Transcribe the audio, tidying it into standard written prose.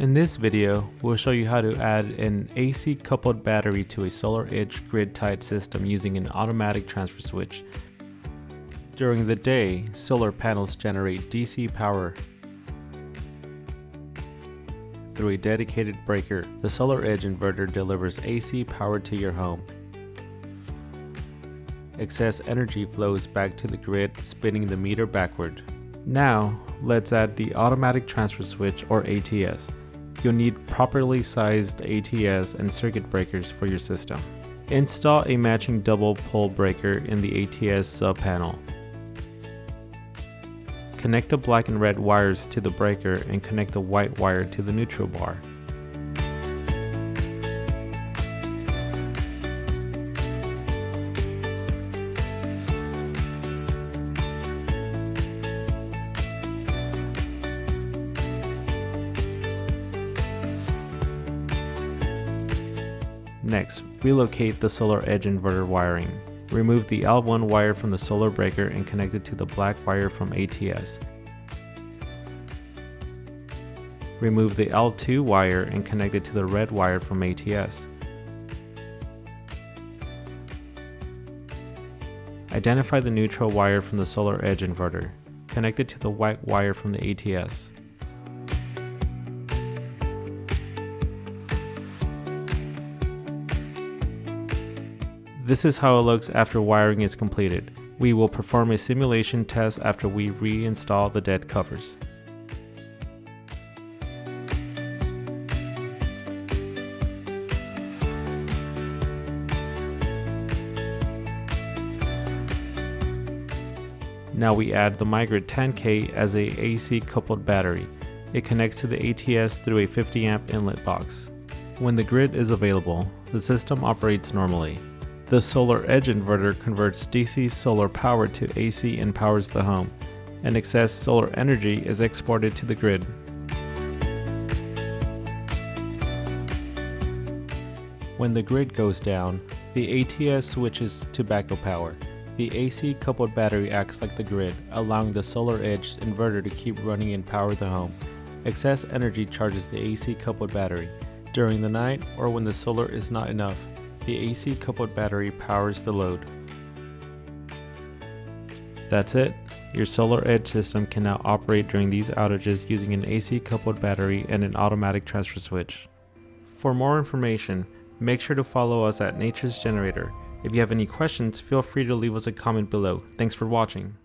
In this video, we'll show you how to add an AC coupled battery to a SolarEdge grid-tied system using an automatic transfer switch. During the day, solar panels generate DC power through a dedicated breaker. The SolarEdge inverter delivers AC power to your home. Excess energy flows back to the grid, spinning the meter backward. Now, let's add the automatic transfer switch, or ATS. You'll need properly sized ATS and circuit breakers for your system. Install a matching double pole breaker in the ATS sub-panel. Connect the black and red wires to the breaker and connect the white wire to the neutral bar. Next, relocate the SolarEdge inverter wiring. Remove the L1 wire from the solar breaker and connect it to the black wire from ATS. Remove the L2 wire and connect it to the red wire from ATS. Identify the neutral wire from the SolarEdge inverter. Connect it to the white wire from the ATS. This is how it looks after wiring is completed. We will perform a simulation test after we reinstall the dead covers. Now we add the MyGrid 10K as a AC coupled battery. It connects to the ATS through a 50 amp inlet box. When the grid is available, the system operates normally. The SolarEdge inverter converts DC solar power to AC and powers the home, and excess solar energy is exported to the grid. When the grid goes down, the ATS switches to backup power. The AC coupled battery acts like the grid, allowing the SolarEdge inverter to keep running and power the home. Excess energy charges the AC coupled battery. During the night, or when the solar is not enough, the AC coupled battery powers the load. That's it. Your SolarEdge system can now operate during these outages using an AC coupled battery and an automatic transfer switch. For more information, make sure to follow us at Nature's Generator. If you have any questions, feel free to leave us a comment below. Thanks for watching.